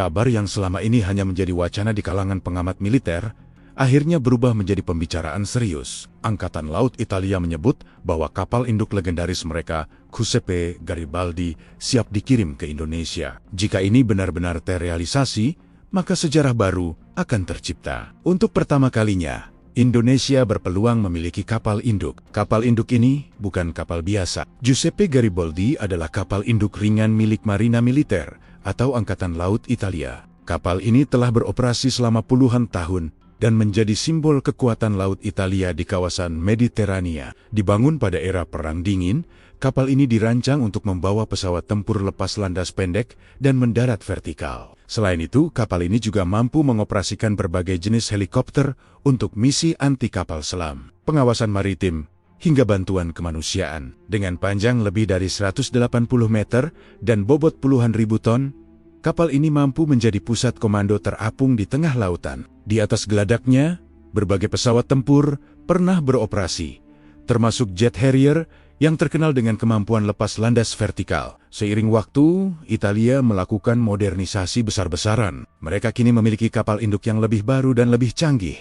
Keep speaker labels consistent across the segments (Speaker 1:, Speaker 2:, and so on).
Speaker 1: Kabar yang selama ini hanya menjadi wacana di kalangan pengamat militer, akhirnya berubah menjadi pembicaraan serius. Angkatan Laut Italia menyebut bahwa kapal induk legendaris mereka, Giuseppe Garibaldi, siap dikirim ke Indonesia. Jika ini benar-benar terrealisasi, maka sejarah baru akan tercipta. Untuk pertama kalinya, Indonesia berpeluang memiliki kapal induk. Kapal induk ini bukan kapal biasa. Giuseppe Garibaldi adalah kapal induk ringan milik Marina Militer atau Angkatan Laut Italia. Kapal ini telah beroperasi selama puluhan tahun dan menjadi simbol kekuatan laut Italia di kawasan Mediterania. Dibangun pada era Perang Dingin, kapal ini dirancang untuk membawa pesawat tempur lepas landas pendek dan mendarat vertikal. Selain itu, kapal ini juga mampu mengoperasikan berbagai jenis helikopter untuk misi anti kapal selam, pengawasan maritim, hingga bantuan kemanusiaan. Dengan panjang lebih dari 180 meter dan bobot puluhan ribu ton, kapal ini mampu menjadi pusat komando terapung di tengah lautan. Di atas geladaknya, berbagai pesawat tempur pernah beroperasi, termasuk jet Harrier yang terkenal dengan kemampuan lepas landas vertikal. Seiring waktu, Italia melakukan modernisasi besar-besaran. Mereka kini memiliki kapal induk yang lebih baru dan lebih canggih,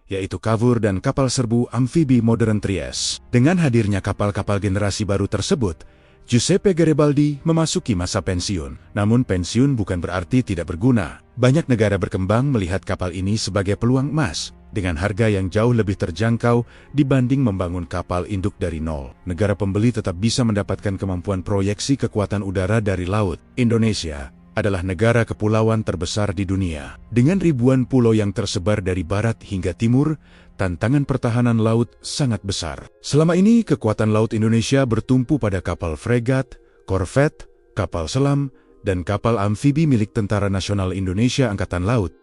Speaker 1: yaitu Cavour dan kapal serbu amfibi modern Trieste. Dengan hadirnya kapal-kapal generasi baru tersebut, Giuseppe Garibaldi memasuki masa pensiun. Namun pensiun bukan berarti tidak berguna. Banyak negara berkembang melihat kapal ini sebagai peluang emas, dengan harga yang jauh lebih terjangkau dibanding membangun kapal induk dari nol. Negara pembeli tetap bisa mendapatkan kemampuan proyeksi kekuatan udara dari laut. Indonesia adalah negara kepulauan terbesar di dunia. Dengan ribuan pulau yang tersebar dari barat hingga timur, tantangan pertahanan laut sangat besar. Selama ini, kekuatan laut Indonesia bertumpu pada kapal fregat, korvet, kapal selam, dan kapal amfibi milik Tentara Nasional Indonesia Angkatan Laut.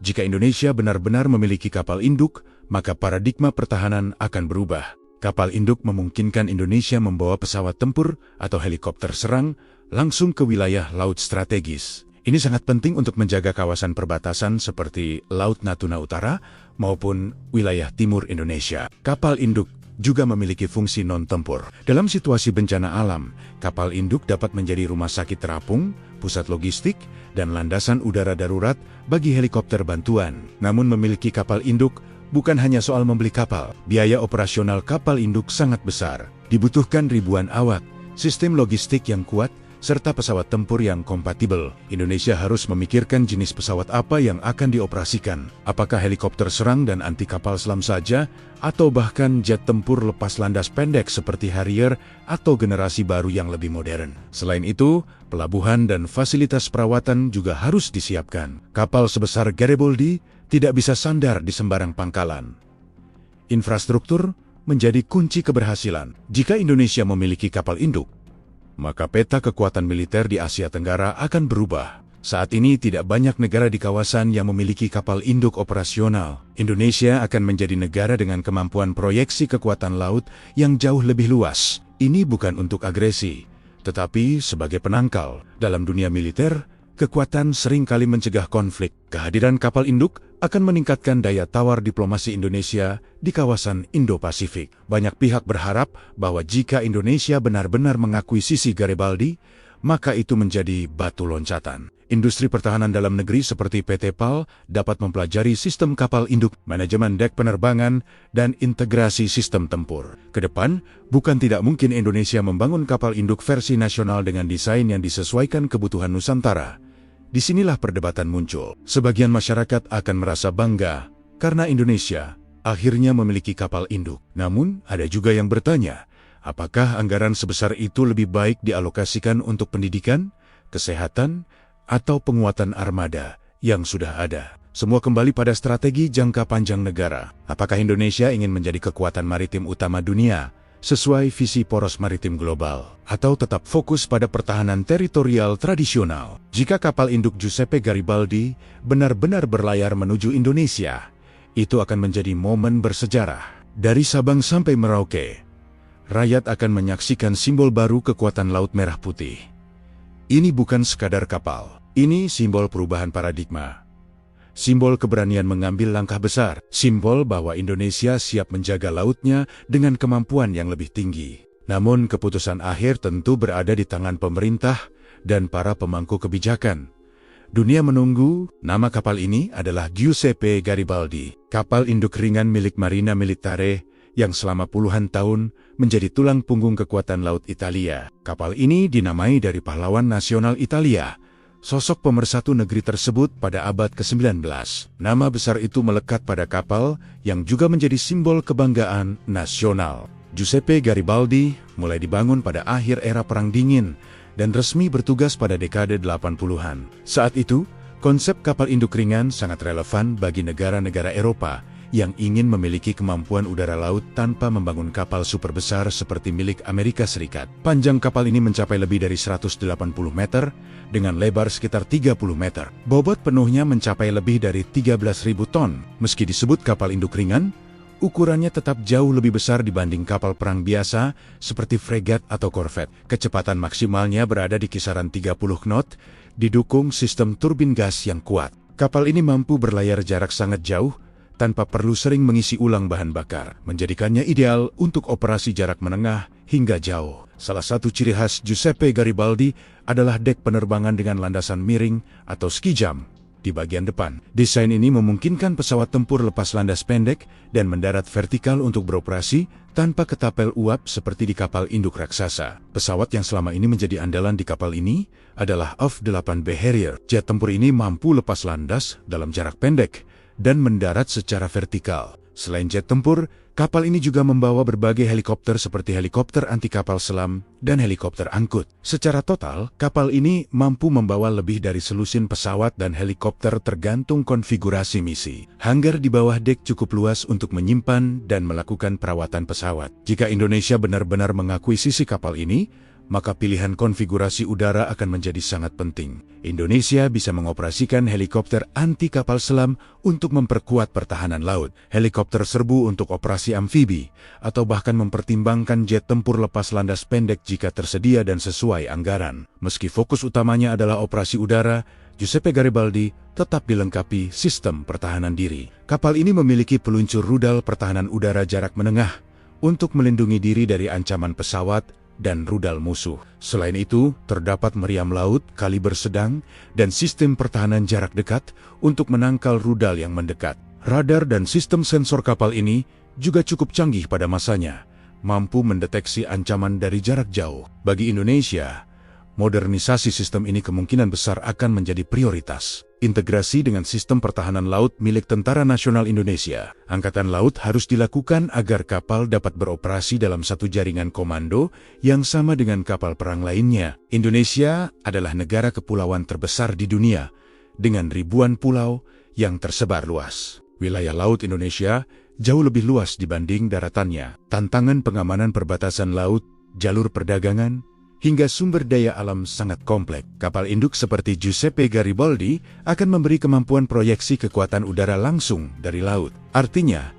Speaker 1: Jika Indonesia benar-benar memiliki kapal induk, maka paradigma pertahanan akan berubah. Kapal induk memungkinkan Indonesia membawa pesawat tempur atau helikopter serang langsung ke wilayah laut strategis. Ini sangat penting untuk menjaga kawasan perbatasan seperti Laut Natuna Utara maupun wilayah timur Indonesia. Kapal induk juga memiliki fungsi non-tempur. Dalam situasi bencana alam, kapal induk dapat menjadi rumah sakit terapung, pusat logistik, dan landasan udara darurat bagi helikopter bantuan. Namun memiliki kapal induk bukan hanya soal membeli kapal. Biaya operasional kapal induk sangat besar. Dibutuhkan ribuan awak, sistem logistik yang kuat, serta pesawat tempur yang kompatibel. Indonesia harus memikirkan jenis pesawat apa yang akan dioperasikan. Apakah helikopter serang dan anti kapal selam saja, atau bahkan jet tempur lepas landas pendek seperti Harrier atau generasi baru yang lebih modern. Selain itu, pelabuhan dan fasilitas perawatan juga harus disiapkan. Kapal sebesar Garibaldi tidak bisa sandar di sembarang pangkalan. Infrastruktur menjadi kunci keberhasilan. Jika Indonesia memiliki kapal induk, maka peta kekuatan militer di Asia Tenggara akan berubah. Saat ini tidak banyak negara di kawasan yang memiliki kapal induk operasional. Indonesia akan menjadi negara dengan kemampuan proyeksi kekuatan laut yang jauh lebih luas. Ini bukan untuk agresi, tetapi sebagai penangkal. Dalam dunia militer, kekuatan seringkali mencegah konflik. Kehadiran kapal induk akan meningkatkan daya tawar diplomasi Indonesia di kawasan Indo-Pasifik. Banyak pihak berharap bahwa jika Indonesia benar-benar mengakui sisi Garibaldi, maka itu menjadi batu loncatan. Industri pertahanan dalam negeri seperti PT PAL dapat mempelajari sistem kapal induk, manajemen dek penerbangan, dan integrasi sistem tempur. Kedepan, bukan tidak mungkin Indonesia membangun kapal induk versi nasional dengan desain yang disesuaikan kebutuhan Nusantara. Disinilah perdebatan muncul. Sebagian masyarakat akan merasa bangga karena Indonesia akhirnya memiliki kapal induk. Namun, ada juga yang bertanya, apakah anggaran sebesar itu lebih baik dialokasikan untuk pendidikan, kesehatan, atau penguatan armada yang sudah ada? Semua kembali pada strategi jangka panjang negara. Apakah Indonesia ingin menjadi kekuatan maritim utama dunia sesuai visi poros maritim global, atau tetap fokus pada pertahanan teritorial tradisional? Jika kapal induk Giuseppe Garibaldi benar-benar berlayar menuju Indonesia, itu akan menjadi momen bersejarah. Dari Sabang sampai Merauke, rakyat akan menyaksikan simbol baru kekuatan Laut Merah Putih. Ini bukan sekadar kapal, ini simbol perubahan paradigma. Simbol keberanian mengambil langkah besar, simbol bahwa Indonesia siap menjaga lautnya dengan kemampuan yang lebih tinggi. Namun keputusan akhir tentu berada di tangan pemerintah dan para pemangku kebijakan. Dunia menunggu, nama kapal ini adalah Giuseppe Garibaldi, kapal induk ringan milik Marina Militare yang selama puluhan tahun menjadi tulang punggung kekuatan laut Italia. Kapal ini dinamai dari pahlawan nasional Italia, sosok pemersatu negeri tersebut pada abad ke-19. Nama besar itu melekat pada kapal yang juga menjadi simbol kebanggaan nasional. Giuseppe Garibaldi mulai dibangun pada akhir era Perang Dingin dan resmi bertugas pada dekade 80-an. Saat itu, konsep kapal induk ringan sangat relevan bagi negara-negara Eropa yang ingin memiliki kemampuan udara laut tanpa membangun kapal super besar seperti milik Amerika Serikat. Panjang kapal ini mencapai lebih dari 180 meter dengan lebar sekitar 30 meter. Bobot penuhnya mencapai lebih dari 13.000 ton. Meski disebut kapal induk ringan, ukurannya tetap jauh lebih besar dibanding kapal perang biasa seperti fregat atau korvet. Kecepatan maksimalnya berada di kisaran 30 knot, didukung sistem turbin gas yang kuat. Kapal ini mampu berlayar jarak sangat jauh tanpa perlu sering mengisi ulang bahan bakar, menjadikannya ideal untuk operasi jarak menengah hingga jauh. Salah satu ciri khas Giuseppe Garibaldi adalah dek penerbangan dengan landasan miring atau ski jump di bagian depan. Desain ini memungkinkan pesawat tempur lepas landas pendek dan mendarat vertikal untuk beroperasi tanpa ketapel uap seperti di kapal induk raksasa. Pesawat yang selama ini menjadi andalan di kapal ini adalah F-8B Harrier. Jet tempur ini mampu lepas landas dalam jarak pendek dan mendarat secara vertikal. Selain jet tempur, kapal ini juga membawa berbagai helikopter seperti helikopter anti kapal selam dan helikopter angkut. Secara total, kapal ini mampu membawa lebih dari selusin pesawat dan helikopter tergantung konfigurasi misi. Hanggar di bawah dek cukup luas untuk menyimpan dan melakukan perawatan pesawat. Jika Indonesia benar-benar mengakuisisi kapal ini, maka pilihan konfigurasi udara akan menjadi sangat penting. Indonesia bisa mengoperasikan helikopter anti kapal selam untuk memperkuat pertahanan laut, helikopter serbu untuk operasi amfibi, atau bahkan mempertimbangkan jet tempur lepas landas pendek jika tersedia dan sesuai anggaran. Meski fokus utamanya adalah operasi udara, Giuseppe Garibaldi tetap dilengkapi sistem pertahanan diri. Kapal ini memiliki peluncur rudal pertahanan udara jarak menengah untuk melindungi diri dari ancaman pesawat dan rudal musuh. Selain itu, terdapat meriam laut kaliber sedang dan sistem pertahanan jarak dekat untuk menangkal rudal yang mendekat. Radar dan sistem sensor kapal ini juga cukup canggih pada masanya, mampu mendeteksi ancaman dari jarak jauh. Bagi Indonesia, modernisasi sistem ini kemungkinan besar akan menjadi prioritas. Integrasi dengan sistem pertahanan laut milik Tentara Nasional Indonesia, Angkatan Laut harus dilakukan agar kapal dapat beroperasi dalam satu jaringan komando yang sama dengan kapal perang lainnya. Indonesia adalah negara kepulauan terbesar di dunia, dengan ribuan pulau yang tersebar luas. Wilayah laut Indonesia jauh lebih luas dibanding daratannya. Tantangan pengamanan perbatasan laut, jalur perdagangan, hingga sumber daya alam sangat kompleks. Kapal induk seperti Giuseppe Garibaldi akan memberi kemampuan proyeksi kekuatan udara langsung dari laut. Artinya,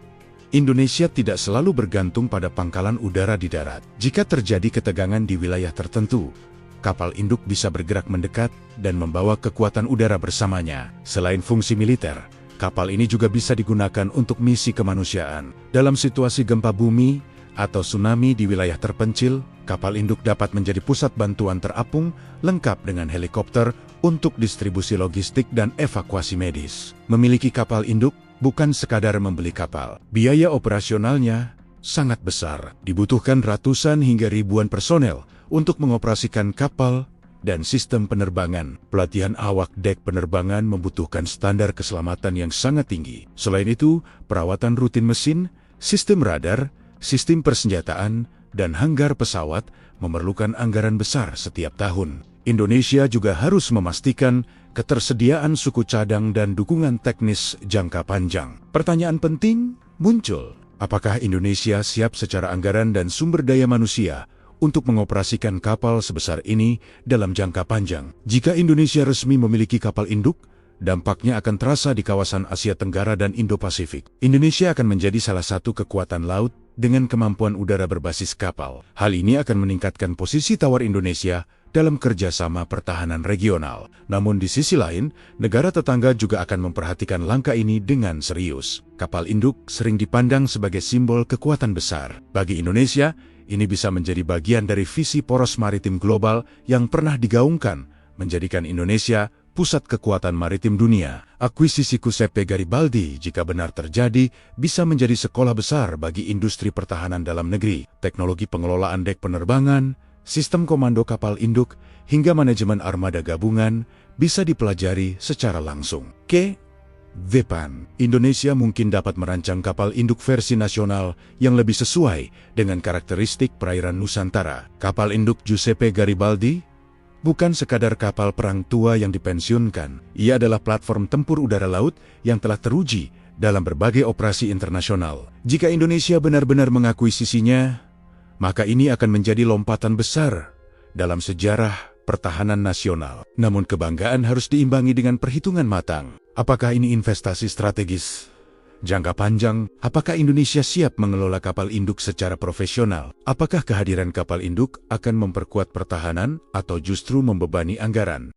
Speaker 1: Indonesia tidak selalu bergantung pada pangkalan udara di darat. Jika terjadi ketegangan di wilayah tertentu, kapal induk bisa bergerak mendekat dan membawa kekuatan udara bersamanya. Selain fungsi militer, kapal ini juga bisa digunakan untuk misi kemanusiaan. Dalam situasi gempa bumi atau tsunami di wilayah terpencil, kapal induk dapat menjadi pusat bantuan terapung lengkap dengan helikopter untuk distribusi logistik dan evakuasi medis. Memiliki kapal induk bukan sekadar membeli kapal. Biaya operasionalnya sangat besar. Dibutuhkan ratusan hingga ribuan personel untuk mengoperasikan kapal dan sistem penerbangan. Pelatihan awak dek penerbangan membutuhkan standar keselamatan yang sangat tinggi. Selain itu, perawatan rutin mesin, sistem radar, sistem persenjataan, dan hanggar pesawat memerlukan anggaran besar setiap tahun. Indonesia juga harus memastikan ketersediaan suku cadang dan dukungan teknis jangka panjang. Pertanyaan penting muncul, apakah Indonesia siap secara anggaran dan sumber daya manusia untuk mengoperasikan kapal sebesar ini dalam jangka panjang? Jika Indonesia resmi memiliki kapal induk, dampaknya akan terasa di kawasan Asia Tenggara dan Indo-Pasifik. Indonesia akan menjadi salah satu kekuatan laut dengan kemampuan udara berbasis kapal. Hal ini akan meningkatkan posisi tawar Indonesia dalam kerjasama pertahanan regional. Namun di sisi lain, negara tetangga juga akan memperhatikan langkah ini dengan serius. Kapal induk sering dipandang sebagai simbol kekuatan besar. Bagi Indonesia, ini bisa menjadi bagian dari visi poros maritim global yang pernah digaungkan, menjadikan Indonesia pusat kekuatan maritim dunia. Akuisisi Giuseppe Garibaldi, jika benar terjadi, bisa menjadi sekolah besar bagi industri pertahanan dalam negeri. Teknologi pengelolaan dek penerbangan, sistem komando kapal induk, hingga manajemen armada gabungan bisa dipelajari secara langsung. Depan, Indonesia mungkin dapat merancang kapal induk versi nasional yang lebih sesuai dengan karakteristik perairan Nusantara. Kapal induk Giuseppe Garibaldi bukan sekadar kapal perang tua yang dipensiunkan. Ia adalah platform tempur udara laut yang telah teruji dalam berbagai operasi internasional. Jika Indonesia benar-benar mengakuisisinya, maka ini akan menjadi lompatan besar dalam sejarah pertahanan nasional. Namun kebanggaan harus diimbangi dengan perhitungan matang. Apakah ini investasi strategis jangka panjang? Apakah Indonesia siap mengelola kapal induk secara profesional? Apakah kehadiran kapal induk akan memperkuat pertahanan atau justru membebani anggaran?